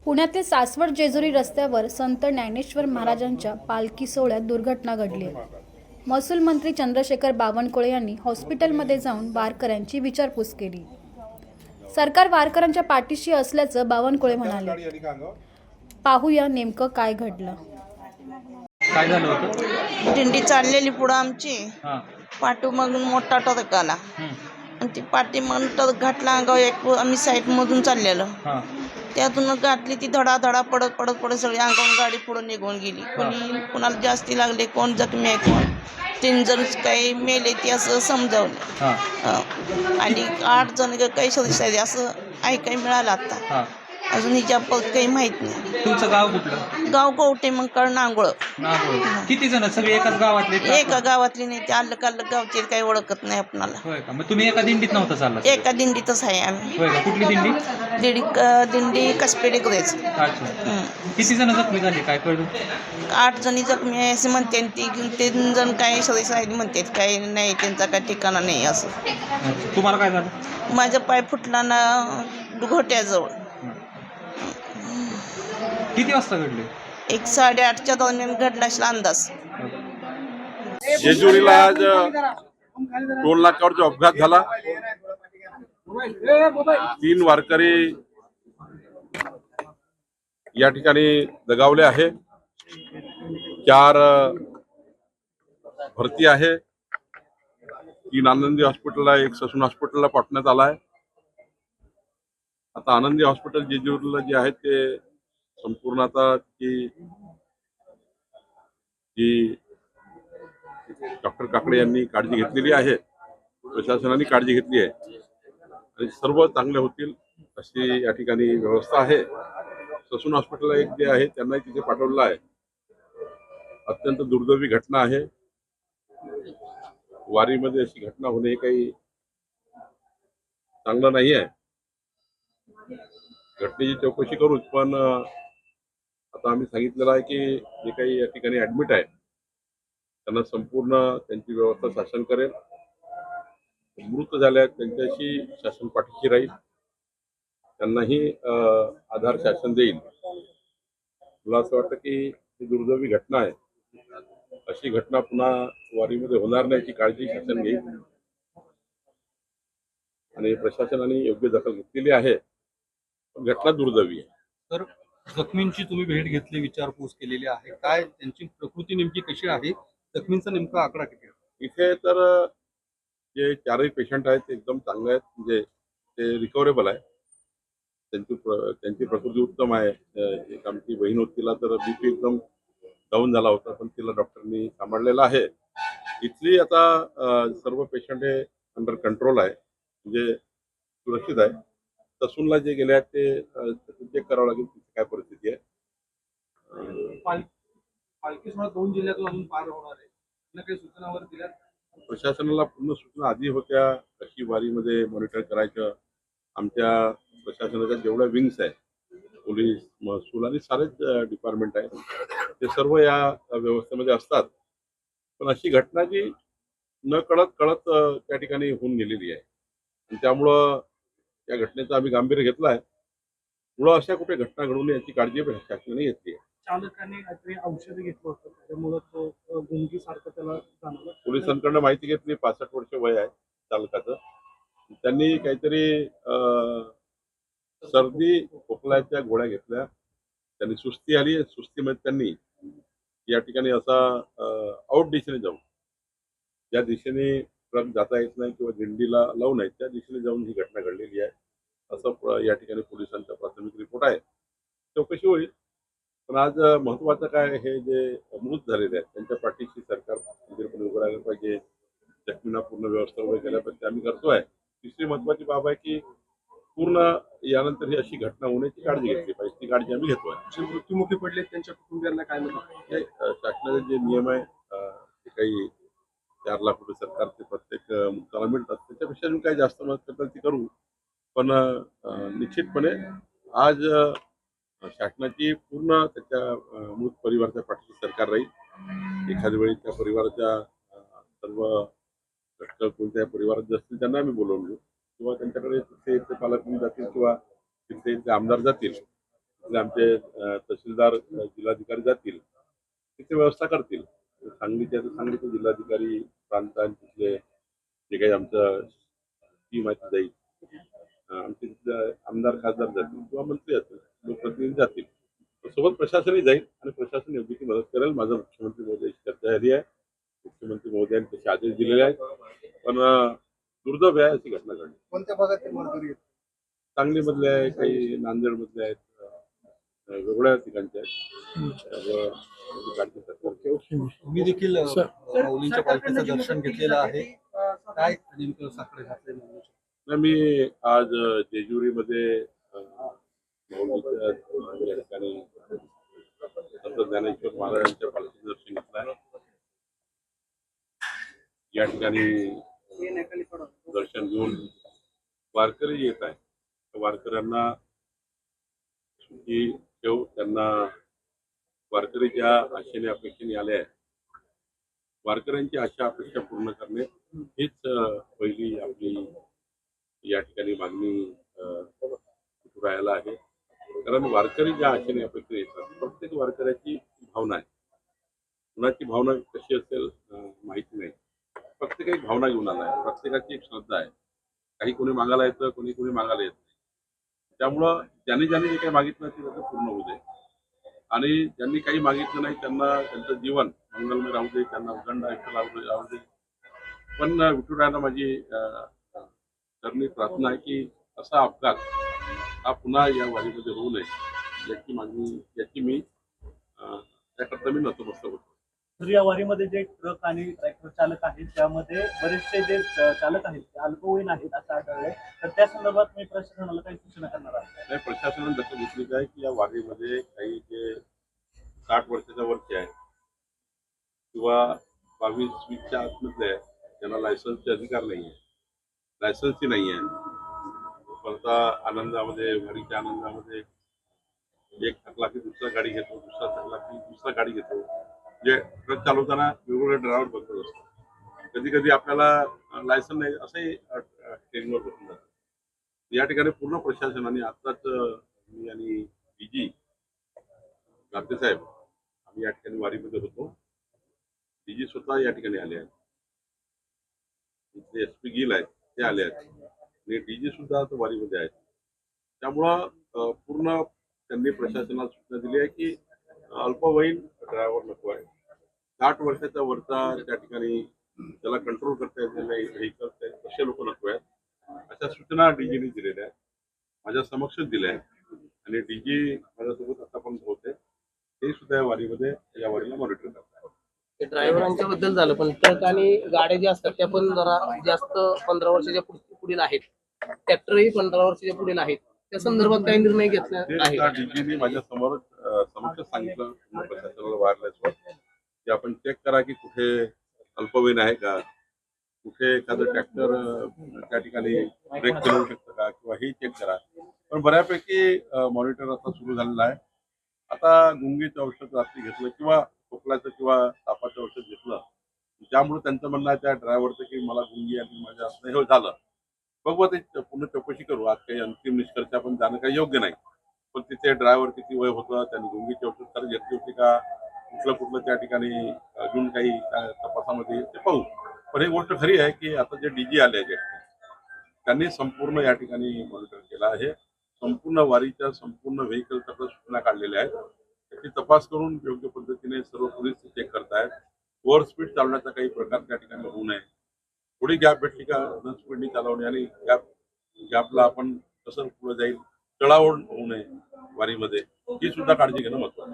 पुण्यातील सासवड जेजुरी रस्त्यावर संत ज्ञानेश्वर महाराजांच्या पालखी सोहळ्यात दुर्घटना घडली आहे. महसूल मंत्री चंद्रशेखर बावनकुळे यांनी हॉस्पिटलमध्ये जाऊन वारकऱ्यांची विचारपूस केली. सरकार वारकऱ्यांच्या पाठीशी असल्याचं बावनकुळे म्हणाले. पाहूया नेमकं काय घडलं. काय झालं होतं? दिंडी चाललेली पुढं आमची. हां. पाठीमागून मोठा ट्रक आला हं. आणि ती पाठीमागून ट्रक घातला अंगावर. एक आम्ही साईडमधून चाललेलो, हां. त्यातून घातली ती. धडा पडत पडत पडत सगळी अंगावरून गाडी पुढं निघून गेली. कोणाला जास्ती लागले, कोण जखमी आहे, कोण 3 जण काही मेले ते असं समजावलं. हां. आणि 8 जण काही सदस्य आहेत असं ऐकायला मिळालं आता. हां. अजून हिच्या काही माहित नाही. तुमचं गाव कुठलं? गाव कवटे मग नांगोळ. नागोळ. किती जण? सगळे एकाच गावातले का? एका गावातली नाही, ते अल्लग अल्लग गावचे काही ओळखत नाही आपणाला. होय का? मग तुम्ही एका दिंडीत नव्हता चालला? एका दिंडीतच आहे आम्ही. होय का? कुठली दिंडी? दिंडी कसपेडेकडेच. अच्छा. किती जण जखमी झाले काय कळलं? 8 जणी जखमी आहे असे म्हणते. 3 जण काही सदस्य आहेत म्हणतात, काही नाही, त्यांचा काही ठिकाणा नाही असं. अच्छा. तुम्हाला काय झालं? माझा पाय फुटला ना घोट्याजवळ. किती वाजता घडले? 1:30च्या दरम्यान घडला असेल अंदाज. जेजुरीला आज टोल नाक्यावर जो अपघात झाला, 3 वारकरी या ठिकाणी दगावले आहे. 4 भरती आहे. 3 आनंदी हॉस्पिटलला, 1 ससून हॉस्पिटलला पाठवण्यात आला आहे. आता आनंदी हॉस्पिटल जेजुरीला जे आहे ते संपूर्ण आता जी डॉक्टर काकडे यांनी काळजी घेतलेली आहे, प्रशासनाने काळजी घेतली आहे आणि सर्व चांगले होतील अशी या ठिकाणी व्यवस्था आहे. ससून हॉस्पिटलला एक जे आहे त्यांनाही तिथे पाठवलेलं आहे. अत्यंत दुर्दैवी घटना आहे. वारीमध्ये अशी घटना होणे काही चांगलं नाही आहे. घटनेची चौकशी करूच, पण आता आम्ही सांगितलेलं आहे की जे काही या ठिकाणी ऍडमिट आहे त्यांना संपूर्ण त्यांची व्यवस्था शासन करेल. मृत झाले आहेत त्यांच्याशी शासन पाठीशी राहील, त्यांनाही आधार शासन देईल. मला असं वाटतं की ही दुर्दैवी घटना आहे. अशी घटना पुन्हा वारीमध्ये होणार नाही याची काळजी शासन घेईल आणि प्रशासनाने योग्य दखल घेतलेली आहे. घटना दुर्दैवी आहे. तर जखमींची तुम्ही भेट घेतली, विचारपूस केलेली आहे, काय त्यांची प्रकृती नेमकी कशी आहे, जखमींचा नेमका आकडा किती आहे? इथे तर जे 4ही पेशंट आहेत ते एकदम चांगले आहेत, म्हणजे ते रिकव्हरेबल आहे. त्यांची प्रकृती उत्तम आहे. एक आमची बहीण होती, तिला तर बीपी एकदम डाऊन झाला होता, पण तिला डॉक्टरनी सांभाळलेलं आहे. इथली आता सर्व पेशंट हे अंडर कंट्रोल आहे, म्हणजे सुरक्षित आहे. ससूनला जे गेले आहेत ते चेक करावं लागेल तिथे काय परिस्थिती आहे. पालखी सोहळा 2 जिल्ह्यातून अजून पार होणार आहे, काही सूचनावर दिल्या? प्रशासनाला पूर्ण सूचना आधी होत्या कशी वारीमध्ये मॉनिटर करायचं. आमच्या प्रशासनाच्या जेवढ्या विंग्स आहेत, पोलीस, महसूल आणि सारेच डिपार्टमेंट आहे, ते सर्व या व्यवस्थेमध्ये असतात. पण अशी घटना जी न कळत त्या ठिकाणी होऊन गेलेली आहे आणि त्यामुळं या घटनेचं आम्ही गांभीर्य घेतलं आहे. पुढं अशा कुठे घटना घडू नये याची काळजी शासनाने घेतली आहे. चालकाने काहीतरी औषध घेतलं होतं, त्यामुळे तो गुंगीसारखं त्याला जाणवलं. पोलिसांकडनं माहिती घेतली. 65 वर्ष वय आहे चालकाचं. त्यांनी काहीतरी सर्दी खोकल्याच्या गोळ्या घेतल्या. त्यांनी सुस्ती आली. सुस्तीमध्ये त्यांनी या ठिकाणी असा आउट दिशेने जाऊन, ज्या दिशेने ट्रक जाता येत नाही किंवा दिंडीला लावू नये त्या दिशेने जाऊन ही घटना घडलेली आहे असं या ठिकाणी पोलिसांचा प्राथमिक रिपोर्ट आहे. चौकशी होईल. पण आज महत्वाचं काय, हे जे मृत झालेले आहेत त्यांच्या पाठीशी सरकार खंबीरपणे उभं राहायला पाहिजे. जखमींना पूर्ण व्यवस्था उभे केल्या पाहिजे, आम्ही करतोय. तिसरी महत्वाची बाब आहे की पूर्ण यानंतर ही अशी घटना होण्याची काळजी घेतली पाहिजे, ती काळजी आम्ही घेतोय. जे मृत्युमुखी पडले त्यांच्या कुटुंबियांना काय म्हणतात? हे शासनाचे जे नियम आहे, ते काही 4 लाख रुपये सरकारचे प्रत्येक मृताला मिळतात, त्याच्यापेक्षा मी काही जास्त मदत करतात ती करू. पण निश्चितपणे आज शासनाची पूर्ण त्याच्या मृत परिवाराच्या पाठीशी सरकार राहील. एखाद्या वेळी त्या परिवाराच्या सर्व घटक कोणत्या परिवारात जे असतील त्यांना आम्ही बोलवून घेऊ किंवा त्यांच्याकडे तिथे पालकमंत्री जातील किंवा तिथे आमदार जातील तिथले आमचे तहसीलदार जिल्हाधिकारी जातील तिथे व्यवस्था करतील. सांगलीच्या सांगलीचे जिल्हाधिकारी प्रांतांत तिथले जे काही आमचं टीम आहे ती जाईल. आमचे तिथले आमदार खासदार जातील किंवा मंत्री जातील, लोकप्रतिनिधी जातील. सोबत प्रशासनही जाईल आणि प्रशासन योग्य ती मदत करेल. माझं मुख्यमंत्री महोदयाची चर्चा झाली आहे. मुख्यमंत्री महोदयांनी तसे आदेश दिलेले आहेत. पण दुर्दैव आहे अशी घटना घडली. कोणत्या भागातील मालकरी आहेत? सांगलीमधले आहे, काही नांदेडमधले आहेत, वेगवेगळ्या ठिकाणचे आहेत. त्याची काळजी सरकार घेईल. तुम्ही देखील माऊलींच्या पालखीचं दर्शन घेतलेलं आहे. काय नेमकं साकडे घातले माऊलीच्या? नाही, मी आज जेजुरीमध्ये माऊलीच्या या ठिकाणी संत ज्ञानेश्वर महाराजांच्या पालखीचं दर्शन घेतलं आहे. या ठिकाणी दर्शन घेऊन वारकरी येत आहे. वारकऱ्यांना सुखी ठेव, त्यांना वारकरी ज्या आशेने अपेक्षेने आले आहे, वारकऱ्यांची आशा अपेक्षा पूर्ण करणे हीच पहिली आपली या ठिकाणी मागणी राहायला आहे. कारण वारकरी ज्या आशेने अपेक्षा येतात, प्रत्येक वारकऱ्याची भावना आहे. कुणाची भावना कशी असेल माहिती नाही. प्रत्येक एक भावना घेऊन आला आहे, प्रत्येकाची एक श्रद्धा आहे. काही कोणी मागायला येतं, कोणी कोणी मागायला येत नाही. त्यामुळं ज्यांनी ज्यांनी जे काही मागितलं ते त्याचं पूर्ण होऊ दे आणि ज्यांनी काही मागितलं नाही त्यांना त्यांचं जीवन मंगलमय राहू दे, त्यांना उदंड आयुष्य राहू दे. पण विठुरायांना माझी करणी प्रार्थना आहे की असा अपघात हा पुन्हा या वारीमध्ये होऊ नये याची मी त्याकरता मी नतमस्तक होतो. तर या वारीमध्ये जे ट्रक आणि ट्रॅक्टर चालक आहेत त्यामध्ये बरेचसे जे चालक आहेत ते अल्पवयीन आहेत असं आढळलंय. तर त्या संदर्भात मी प्रशासनाला काही सूचना करणार आहे. नाही, प्रशासनाने दखल घेतली आहे की या वारीमध्ये काही जे 60 वर्षाच्या वरचे आहेत किंवा 22-20च्या आतमधले आहेत, ज्यांना लायसन्सचे अधिकार नाही आहे, लायसन्सही नाही आहे, परता आनंदामध्ये वारीच्या आनंदामध्ये एक थकला की दुसरा गाडी घेतो, दुसरा थकला की दुसरा गाडी घेतो. म्हणजे ट्रक चालवताना वेगवेगळे ड्रायव्हर बघत असतो. कधी कधी आपल्याला लायसन नाही असंही ट्रेनिंगवर बसून जातं. या ठिकाणी पूर्ण प्रशासनाने आत्ताच मी आणि डीजी गाते साहेब आम्ही या ठिकाणी वारीमध्ये होतो. डीजी स्वतः या ठिकाणी आले आहेत, इथले SP गिल आहेत ते आले आहेत आणि डीजी सुद्धा आता वारीमध्ये आहेत. त्यामुळं पूर्ण त्यांनी प्रशासनाला सूचना दिली आहे की अल्पवयीन ड्रायव्हर नको आहे. 60 वर्षाच्या वरचा त्या ठिकाणी त्याला कंट्रोल करता येत नाही, व्हेकल तसे लोक नको आहेत. अशा सूचना डीजीने दिलेल्या आहेत, माझ्या समक्षच दिल्या आहेत आणि डीजी माझ्यासोबत आतापर्यंत होते. ते सुद्धा या वारीमध्ये या वारीला मॉनिटर करतात. ते ड्रायव्हरांच्या बद्दल झालं, पण ट्रक आणि गाड्या ज्या असतात त्या पण जरा जास्त 15 वर्षाच्या पुढील आहेत. ट्रॅक्टरही 15 वर्षाच्या पुढील आहेत. त्या संदर्भात काही निर्णय घेतला ते आहे? सुद्धा डीजीने माझ्या समक्षच सांगितलं प्रशासनाला वायरलेसवर की आपण चेक करा की कुठे अल्पवयीन आहे का, कुठे एखादं ट्रॅक्टर त्या ठिकाणी ब्रेक चालवू शकतं का किंवा हे चेक करा. पण बऱ्यापैकी मॉनिटर आता सुरू झालेला आहे. आता गुंगीचं औषध रात्री घेतलं किंवा खोकल्याचं किंवा तापाचं औषध घेतलं, त्यामुळे त्यांचं म्हणणं आहे त्या ड्रायव्हरचं की मला गुंगी आणि माझ्या असं हे झालं. बघू ते पूर्ण चौकशी करू. आज काही अंतिम निष्कर्ष आपण जाणं काही योग्य नाही. पण तिथे ड्रायव्हर किती वय होतं, त्यांनी गुंगीची औषध तर घेतली होती का, कुठलं त्या ठिकाणी अजून काही तपासामध्ये ते पाहू. पण ही गोष्ट खरी आहे की आता जे डीजी आले आहेत त्यांनी संपूर्ण या ठिकाणी मॉनिटर केलं आहे. संपूर्ण वारीच्या संपूर्ण व्हेकलच्या सूचना काढलेल्या आहेत. त्याची तपास करून योग्य पद्धतीने सर्व पोलीस चेक करतायत. ओव्हर स्पीड चालवण्याचा काही प्रकार त्या ठिकाणी होऊ नये. थोडी गॅप भेटली का न स्पीडनी चालवणे आणि गॅपला आपण कसं पुढे जाईल, चढाओढ होऊ नये वारीमध्ये, ही सुद्धा काळजी घेणं महत्त्वाचं.